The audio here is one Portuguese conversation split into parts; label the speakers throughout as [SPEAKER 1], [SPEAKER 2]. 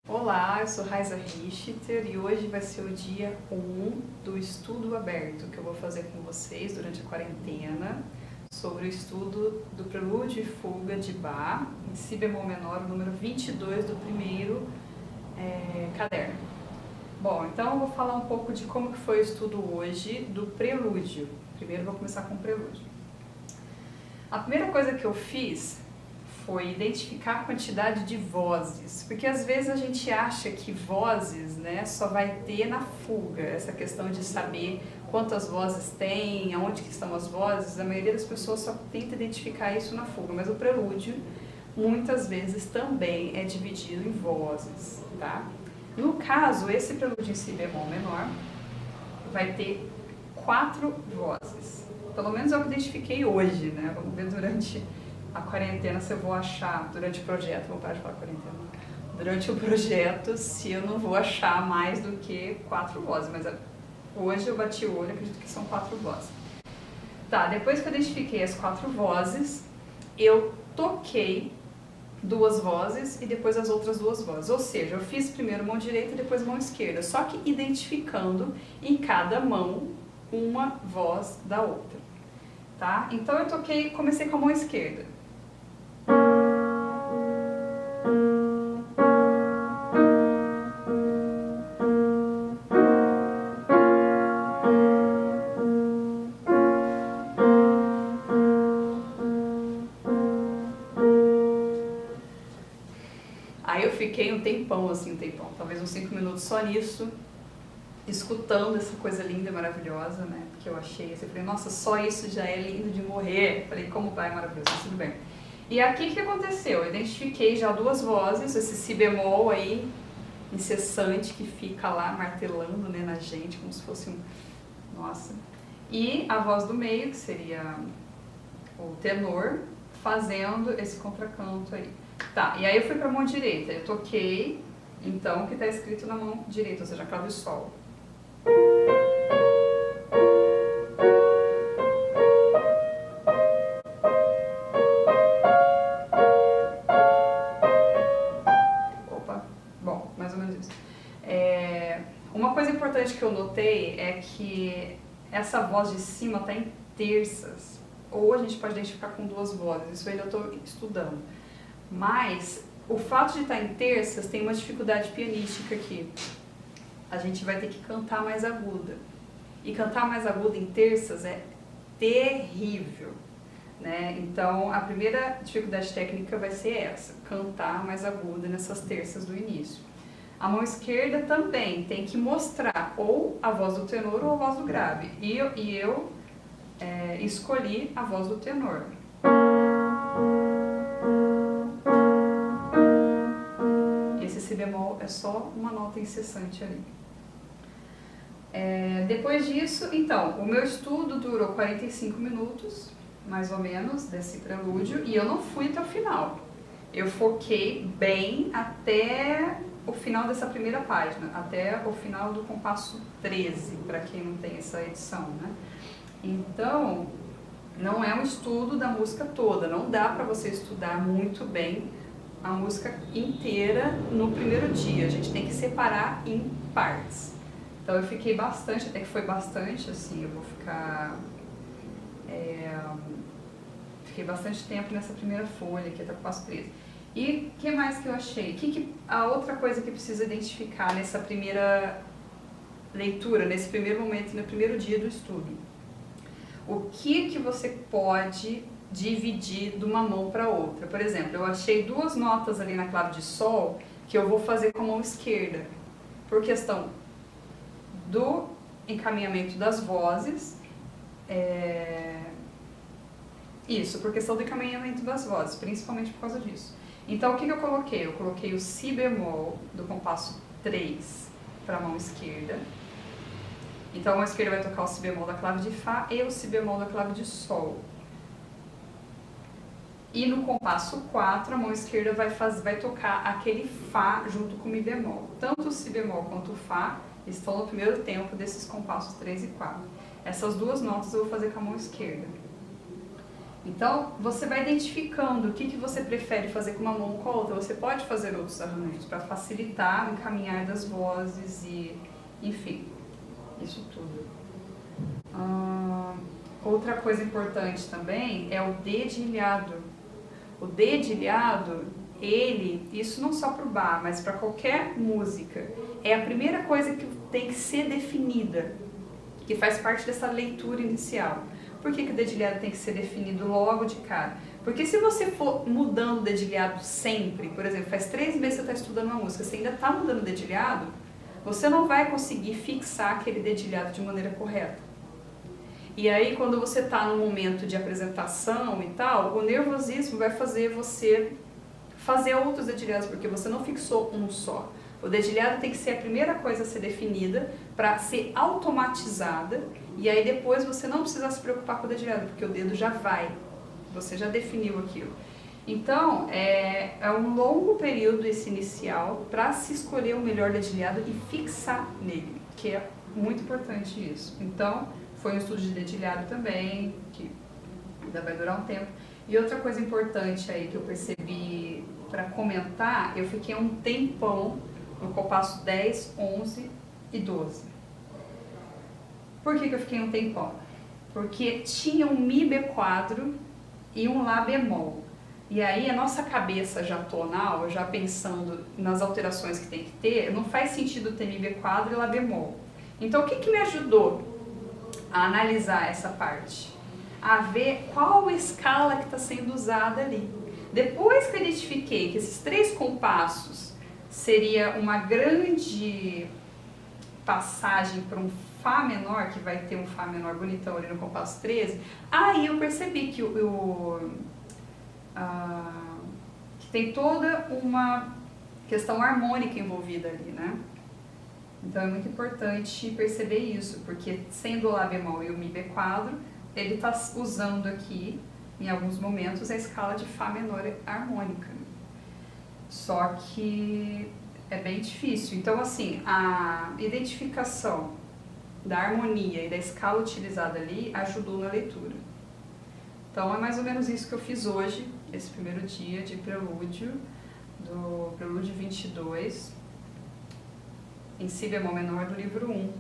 [SPEAKER 1] Olá, eu sou Raiza Richter e hoje vai ser o dia 1 do estudo aberto que eu vou fazer com vocês durante a quarentena sobre o estudo do Prelúdio e Fuga de Bach em Si bemol menor, o número 22 do primeiro caderno. Bom, então eu vou falar um pouco de como que foi o estudo hoje do Prelúdio. Primeiro eu vou começar com o Prelúdio. A primeira coisa que eu fiz foi identificar a quantidade de vozes, porque às vezes a gente acha que vozes, só vai ter na fuga, essa questão de saber quantas vozes tem, aonde que estão as vozes, a maioria das pessoas só tenta identificar isso na fuga, mas o prelúdio muitas vezes também é dividido em vozes, tá? No caso, esse prelúdio em Si bemol menor vai ter 4 vozes, pelo menos é o que eu identifiquei hoje, Vamos ver durante a quarentena se eu vou achar, durante o projeto, vou parar de falar quarentena, durante o projeto, se eu não vou achar mais do que 4 vozes, mas hoje eu bati o olho, acredito que são 4 vozes. Tá, depois que eu identifiquei as 4 vozes, eu toquei 2 vozes e depois as outras 2 vozes, ou seja, eu fiz primeiro mão direita e depois mão esquerda, só que identificando em cada mão uma voz da outra, tá? Então eu toquei, comecei com a mão esquerda. Aí eu fiquei um tempão, talvez uns 5 minutos só nisso, escutando essa coisa linda e maravilhosa, que eu achei, eu falei, nossa, só isso já é lindo de morrer. Falei, como vai, maravilhoso, mas tudo bem. E aqui o que aconteceu? Eu identifiquei já 2 vozes, esse Si bemol aí, incessante, que fica lá martelando, na gente, como se fosse um... Nossa. E a voz do meio, que seria o tenor, fazendo esse contracanto aí. Tá, e aí eu fui pra mão direita, eu toquei, então, o que tá escrito na mão direita, ou seja, clave sol. Opa, bom, mais ou menos isso. Uma coisa importante que eu notei é que essa voz de cima tá em terças, ou a gente pode identificar com 2 vozes, isso ainda eu tô estudando. Mas o fato de estar em terças tem uma dificuldade pianística aqui. A gente vai ter que cantar mais aguda. E cantar mais aguda em terças é terrível, Então, a primeira dificuldade técnica vai ser essa, cantar mais aguda nessas terças do início. A mão esquerda também tem que mostrar ou a voz do tenor ou a voz do grave. E eu escolhi a voz do tenor. Si bemol é só uma nota incessante ali. Depois disso, então, o meu estudo durou 45 minutos, mais ou menos, desse prelúdio, e eu não fui até o final. Eu foquei bem até o final dessa primeira página, até o final do compasso 13, para quem não tem essa edição, Então, não é um estudo da música toda, não dá para você estudar muito bem a música inteira no primeiro dia, a gente tem que separar em partes. Então eu fiquei bastante, até que foi bastante, eu vou ficar... Fiquei bastante tempo nessa primeira folha, aqui até o passo 13. E o que mais que eu achei? A outra coisa que precisa identificar nessa primeira leitura, nesse primeiro momento, no primeiro dia do estudo? O que você pode dividir de uma mão para outra? Por exemplo, eu achei 2 notas ali na clave de sol que eu vou fazer com a mão esquerda, por questão do encaminhamento das vozes, por questão do encaminhamento das vozes, principalmente por causa disso. Então, o que eu coloquei? Eu coloquei o Si bemol do compasso 3 para a mão esquerda. Então, a mão esquerda vai tocar o Si bemol da clave de Fá e o Si bemol da clave de Sol. E no compasso 4, a mão esquerda vai tocar aquele Fá junto com o Mi bemol. Tanto o Si bemol quanto o Fá estão no primeiro tempo desses compassos 3 e 4. Essas 2 notas eu vou fazer com a mão esquerda. Então, você vai identificando o que você prefere fazer com uma mão ou com a outra. Você pode fazer outros arranjos para facilitar o encaminhar das vozes e, enfim, isso tudo. Outra coisa importante também é o dedilhado. O dedilhado, isso não só para o bar, mas para qualquer música, é a primeira coisa que tem que ser definida, que faz parte dessa leitura inicial. Por que o dedilhado tem que ser definido logo de cara? Porque se você for mudando o dedilhado sempre, por exemplo, faz 3 meses que você está estudando uma música, você ainda está mudando o dedilhado, você não vai conseguir fixar aquele dedilhado de maneira correta. E aí, quando você está no momento de apresentação e tal, o nervosismo vai fazer você fazer outros dedilhados, porque você não fixou um só. O dedilhado tem que ser a primeira coisa a ser definida para ser automatizada, e aí depois você não precisa se preocupar com o dedilhado, porque o dedo já vai, você já definiu aquilo. Então, é um longo período esse inicial para se escolher o melhor dedilhado e fixar nele, que é muito importante isso. Então, foi um estudo de dedilhado também, que ainda vai durar um tempo. E outra coisa importante aí que eu percebi para comentar, eu fiquei um tempão no compasso 10, 11 e 12. Por que eu fiquei um tempão? Porque tinha um Mi B4 e um Lá bemol. E aí a nossa cabeça já tonal, já pensando nas alterações que tem que ter, não faz sentido ter Mi B4 e Lá bemol. Então o que me ajudou a analisar essa parte? A ver qual escala que está sendo usada ali. Depois que eu identifiquei que esses 3 compassos seria uma grande passagem para um Fá menor, que vai ter um Fá menor bonitão ali no compasso 13, aí eu percebi que que tem toda uma questão harmônica envolvida ali, né? Então é muito importante perceber isso, porque sendo o Lá bemol e o Mi B4, ele está usando aqui, em alguns momentos, a escala de Fá menor harmônica. Só que é bem difícil. Então, assim, a identificação da harmonia e da escala utilizada ali ajudou na leitura. Então, é mais ou menos isso que eu fiz hoje, esse primeiro dia de prelúdio, do Prelúdio 22, em Si bemol menor, do livro 1,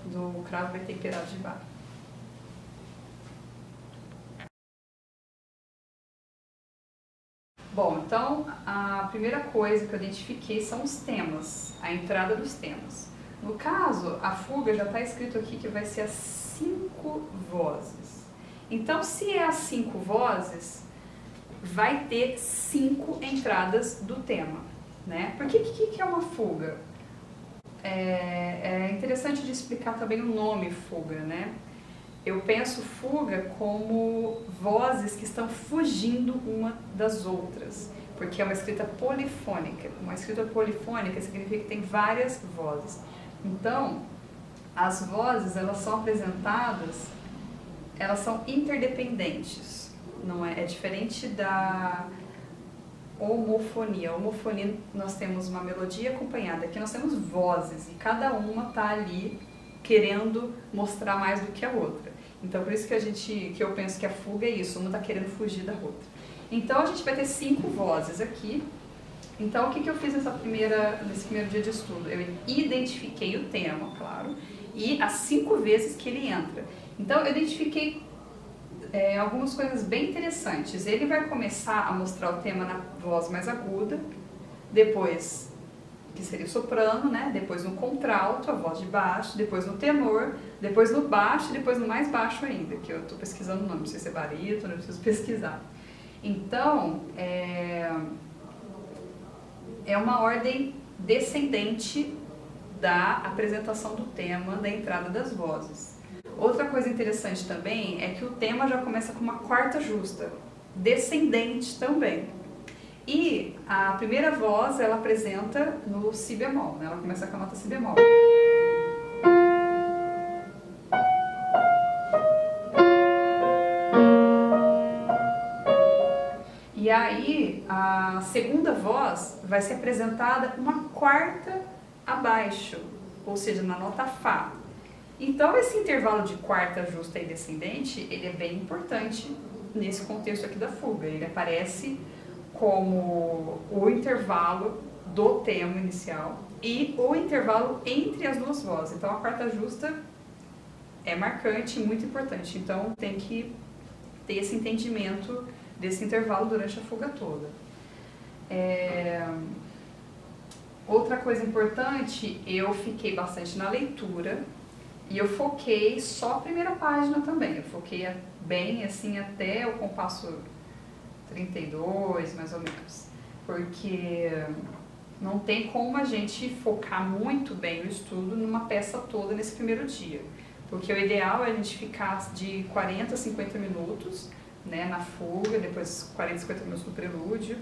[SPEAKER 1] do Cravo e Temperado de Bach. Bom, então a primeira coisa que eu identifiquei são os temas, a entrada dos temas. No caso, a fuga já está escrito aqui que vai ser as 5 vozes. Então, se é as 5 vozes, vai ter 5 entradas do tema, né? Porque o que é uma fuga? É interessante de explicar também o nome fuga, né? Eu penso fuga como vozes que estão fugindo uma das outras, porque é uma escrita polifônica. Uma escrita polifônica significa que tem várias vozes. Então, as vozes, elas são apresentadas, elas são interdependentes, não é? É diferente da homofonia. A homofonia, nós temos uma melodia acompanhada, aqui nós temos vozes, e cada uma está ali querendo mostrar mais do que a outra. Então, por isso que eu penso que a fuga é isso, uma está querendo fugir da outra. Então, a gente vai ter 5 vozes aqui. Então, o que eu fiz nesse primeiro dia de estudo? Eu identifiquei o tema, claro, e as 5 vezes que ele entra. Então, eu identifiquei algumas coisas bem interessantes. Ele vai começar a mostrar o tema na voz mais aguda, depois, que seria o soprano, né? Depois no contralto, a voz de baixo, depois no tenor, depois no baixo e depois no mais baixo ainda, que eu estou pesquisando o nome, não sei se é barítono, eu preciso pesquisar. Então, é uma ordem descendente da apresentação do tema, da entrada das vozes. Outra coisa interessante também é que o tema já começa com uma quarta justa, descendente também. E a primeira voz, ela apresenta no Si bemol, né? Ela começa com a nota Si bemol. E aí, a segunda voz vai ser apresentada uma quarta abaixo, ou seja, na nota Fá. Então, esse intervalo de quarta justa e descendente, ele é bem importante nesse contexto aqui da fuga. Ele aparece como o intervalo do tema inicial e o intervalo entre as duas vozes. Então a quarta justa é marcante e muito importante. Então tem que ter esse entendimento desse intervalo durante a fuga toda. Outra coisa importante, eu fiquei bastante na leitura e eu foquei só a primeira página também. Eu foquei bem assim até o compasso 32, mais ou menos. Porque não tem como a gente focar muito bem no estudo numa peça toda nesse primeiro dia. Porque o ideal é a gente ficar de 40 a 50 minutos, né, na fuga, depois 40 a 50 minutos no prelúdio.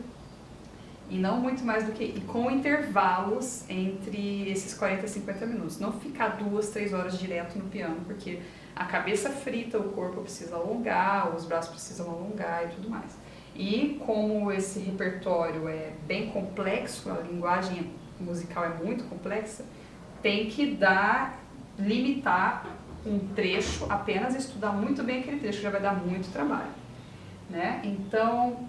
[SPEAKER 1] E não muito mais do que... E com intervalos entre esses 40 a 50 minutos. Não ficar 2, 3 horas direto no piano, porque a cabeça frita, o corpo precisa alongar, os braços precisam alongar e tudo mais. E como esse repertório é bem complexo, a linguagem musical é muito complexa, tem que limitar um trecho, apenas estudar muito bem aquele trecho, já vai dar muito trabalho, né? Então,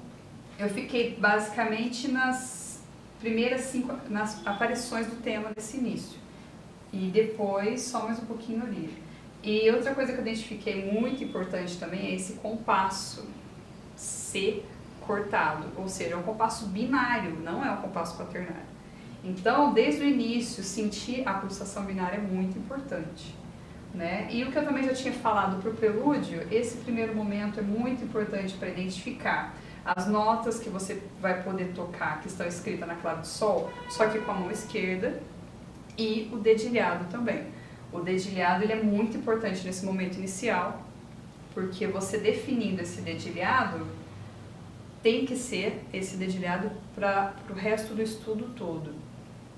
[SPEAKER 1] eu fiquei basicamente nas primeiras 5, nas aparições do tema desse início. E depois só mais um pouquinho no livro. E outra coisa que eu identifiquei muito importante também é esse compasso C cortado, ou seja, é um compasso binário, não é um compasso quaternário. Então, desde o início, sentir a pulsação binária é muito importante, né? E o que eu também já tinha falado para o prelúdio, esse primeiro momento é muito importante para identificar as notas que você vai poder tocar, que estão escritas na clave de sol, só que com a mão esquerda, e o dedilhado também. O dedilhado ele é muito importante nesse momento inicial, porque você definindo esse dedilhado, tem que ser esse dedilhado para o resto do estudo todo,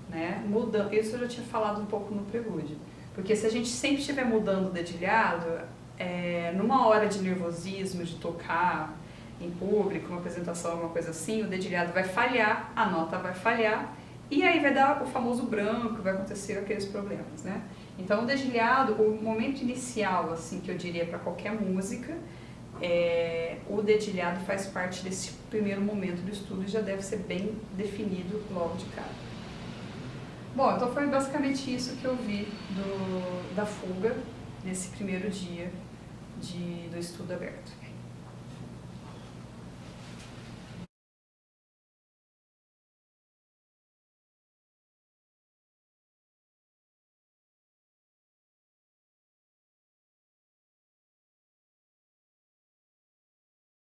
[SPEAKER 1] né? Isso eu já tinha falado um pouco no prelúdio, porque se a gente sempre estiver mudando o dedilhado, numa hora de nervosismo, de tocar em público, uma apresentação, alguma coisa assim, o dedilhado vai falhar, a nota vai falhar, e aí vai dar o famoso branco, vai acontecer aqueles problemas, né? Então o dedilhado, o momento inicial, assim, que eu diria para qualquer música, o dedilhado faz parte desse primeiro momento do estudo e já deve ser bem definido logo de cara. Bom, então foi basicamente isso que eu vi da fuga nesse primeiro dia do estudo aberto.